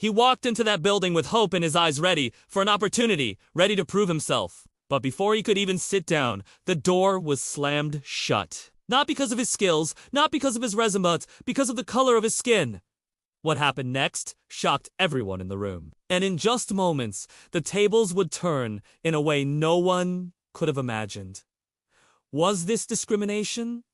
He walked into that building with hope in his eyes, ready for an opportunity, ready to prove himself. But before he could even sit down, the door was slammed shut. Not because of his skills, not because of his resemblance, because of the color of his skin. What happened next shocked everyone in the room. And in just moments, the tables would turn in a way no one could have imagined. Was this discrimination?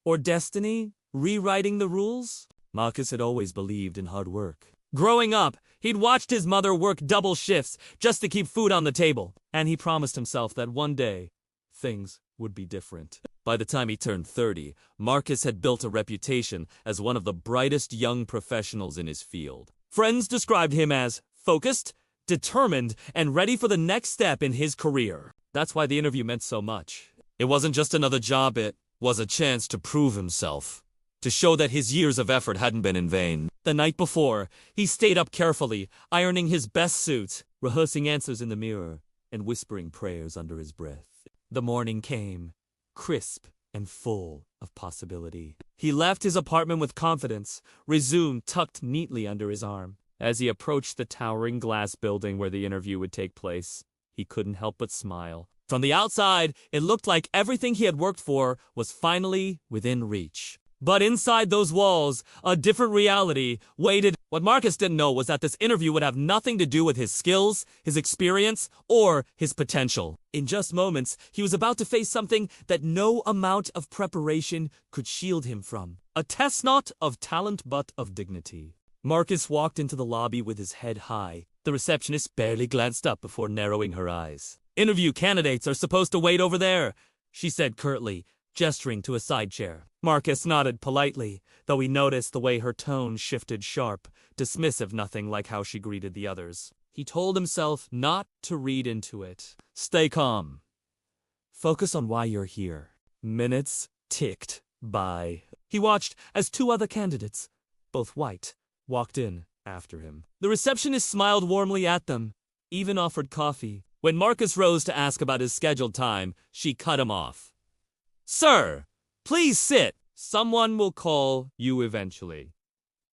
Or destiny rewriting the rules? Marcus had always believed in hard work. Growing up, he'd watched his mother work double shifts just to keep food on the table, and he promised himself that one day, things would be different. By the time he turned 30, Marcus had built a reputation as one of the brightest young professionals in his field. Friends described him as focused, determined, and ready for the next step in his career. That's why the interview meant so much. It wasn't just another job, it was a chance to prove himself. To show that his years of effort hadn't been in vain. The night before, he stayed up carefully, ironing his best suit, rehearsing answers in the mirror, and whispering prayers under his breath. The morning came, crisp and full of possibility. He left his apartment with confidence, resume tucked neatly under his arm. As he approached the towering glass building where the interview would take place, he couldn't help but smile. From the outside, it looked like everything he had worked for was finally within reach. But inside those walls, a different reality waited. What Marcus didn't know was that this interview would have nothing to do with his skills, his experience, or his potential. In just moments, he was about to face something that no amount of preparation could shield him from. A test not of talent but of dignity. Marcus walked into the lobby with his head high. The receptionist barely glanced up before narrowing her eyes. "Interview candidates are supposed to wait over there," she said curtly, gesturing to a side chair. Marcus nodded politely, though he noticed the way her tone shifted sharp, dismissive, nothing like how she greeted the others. He told himself not to read into it. Stay calm. Focus on why you're here. Minutes ticked by. He watched as two other candidates, both white, walked in after him. The receptionist smiled warmly at them, even offered coffee. When Marcus rose to ask about his scheduled time, she cut him off. "Sir, please sit. Someone will call you eventually."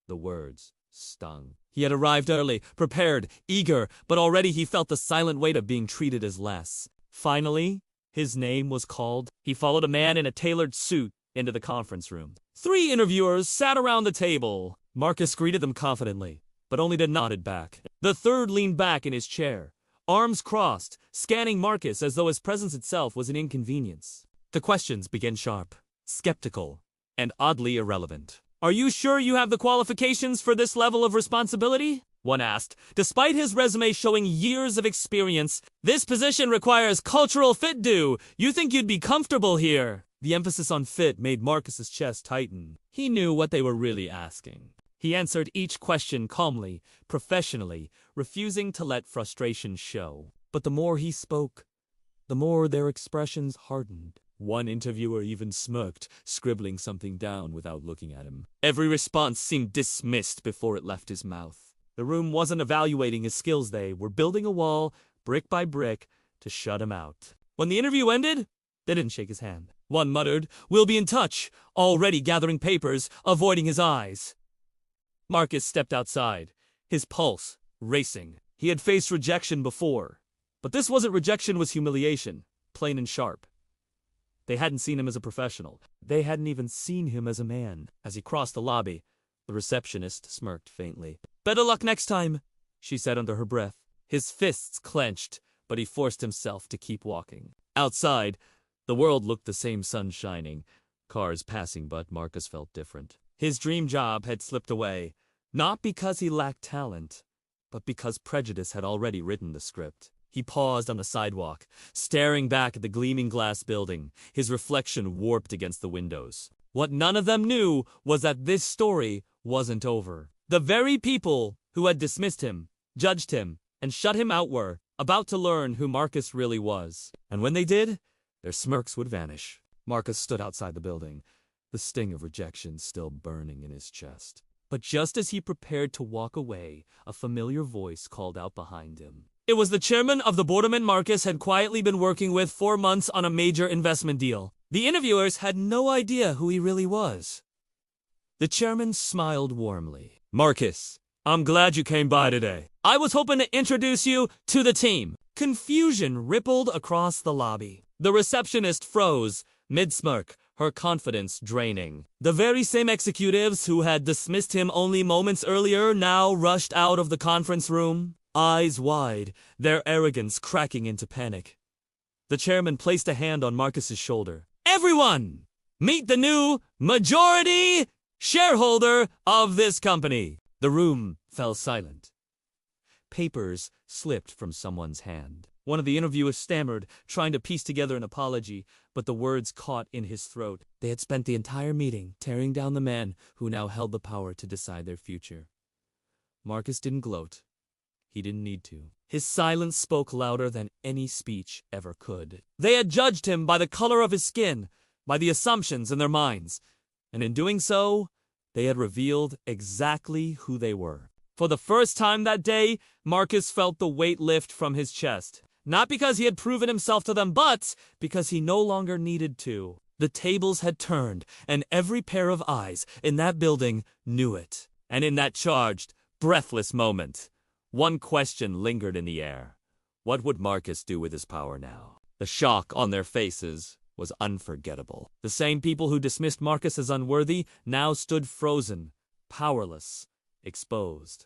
The words stung. He had arrived early, prepared, eager, but already he felt the silent weight of being treated as less. Finally, his name was called. He followed a man in a tailored suit into the conference room. 3 interviewers sat around the table. Marcus greeted them confidently, but only then nodded back. The third leaned back in his chair, arms crossed, scanning Marcus as though his presence itself was an inconvenience. The questions began sharp, skeptical, and oddly irrelevant. "Are you sure you have the qualifications for this level of responsibility?" one asked. "Despite his resume showing years of experience, this position requires cultural fit. Do you think you'd be comfortable here?" The emphasis on fit made Marcus's chest tighten. He knew what they were really asking. He answered each question calmly, professionally, refusing to let frustration show. But the more he spoke, the more their expressions hardened. One interviewer even smirked, scribbling something down without looking at him. Every response seemed dismissed before it left his mouth. The room wasn't evaluating his skills, they were building a wall, brick by brick, to shut him out. When the interview ended, they didn't shake his hand. One muttered, "We'll be in touch," already gathering papers, avoiding his eyes. Marcus stepped outside, his pulse racing. He had faced rejection before, but this wasn't rejection, was humiliation, plain and sharp. They hadn't seen him as a professional. They hadn't even seen him as a man. As he crossed the lobby, the receptionist smirked faintly. "Better luck next time," she said under her breath. His fists clenched, but he forced himself to keep walking. Outside, the world looked the same, sun shining, cars passing, but Marcus felt different. His dream job had slipped away, not because he lacked talent, but because prejudice had already written the script. He paused on the sidewalk, staring back at the gleaming glass building, his reflection warped against the windows. What none of them knew was that this story wasn't over. The very people who had dismissed him, judged him, and shut him out were about to learn who Marcus really was. And when they did, their smirks would vanish. Marcus stood outside the building, the sting of rejection still burning in his chest. But just as he prepared to walk away, a familiar voice called out behind him. It was the chairman of the board Marcus had quietly been working with 4 months on a major investment deal. The interviewers had no idea who he really was. The chairman smiled warmly. "Marcus, I'm glad you came by today. I was hoping to introduce you to the team. Confusion rippled across the lobby. The receptionist froze, mid-smirk, her confidence draining. The very same executives who had dismissed him only moments earlier now rushed out of the conference room, eyes wide, their arrogance cracking into panic. The chairman placed a hand on Marcus's shoulder. Everyone! Meet the new majority shareholder of this company. The room fell silent. Papers slipped from someone's hand. One of the interviewers stammered, trying to piece together an apology, but the words caught in his throat. They had spent the entire meeting tearing down the man who now held the power to decide their future. Marcus didn't gloat. He didn't need to. His silence spoke louder than any speech ever could. They had judged him by the color of his skin, by the assumptions in their minds, and in doing so, they had revealed exactly who they were. For the first time that day, Marcus felt the weight lift from his chest. Not because he had proven himself to them, but because he no longer needed to. The tables had turned, and every pair of eyes in that building knew it. And in that charged, breathless moment, one question lingered in the air. What would Marcus do with his power now? The shock on their faces was unforgettable. The same people who dismissed Marcus as unworthy now stood frozen, powerless, exposed.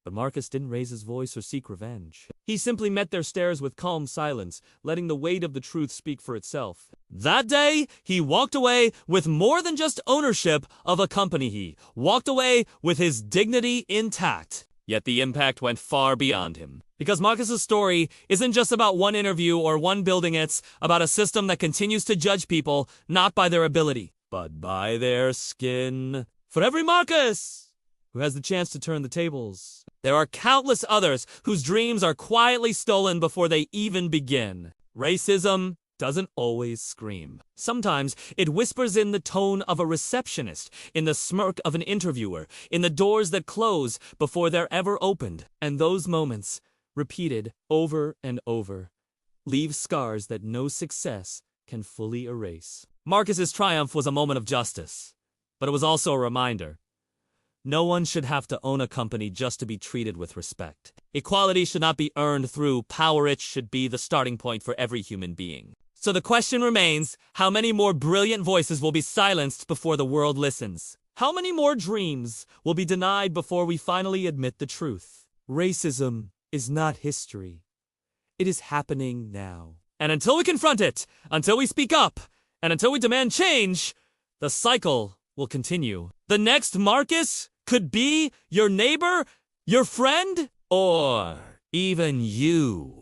But Marcus didn't raise his voice or seek revenge. He simply met their stares with calm silence, letting the weight of the truth speak for itself. That day, he walked away with more than just ownership of a company. He walked away with his dignity intact. Yet the impact went far beyond him. Because Marcus's story isn't just about one interview or one building, it's about a system that continues to judge people not by their ability, but by their skin. For every Marcus who has the chance to turn the tables, there are countless others whose dreams are quietly stolen before they even begin. Racism doesn't always scream. Sometimes it whispers in the tone of a receptionist, in the smirk of an interviewer, in the doors that close before they're ever opened. And those moments, repeated over and over, leave scars that no success can fully erase. Marcus's triumph was a moment of justice, but it was also a reminder. No one should have to own a company just to be treated with respect. Equality should not be earned through power. It should be the starting point for every human being. So the question remains, how many more brilliant voices will be silenced before the world listens? How many more dreams will be denied before we finally admit the truth? Racism is not history. It is happening now. And until we confront it, until we speak up, and until we demand change, the cycle will continue. The next Marcus could be your neighbor, your friend, or even you.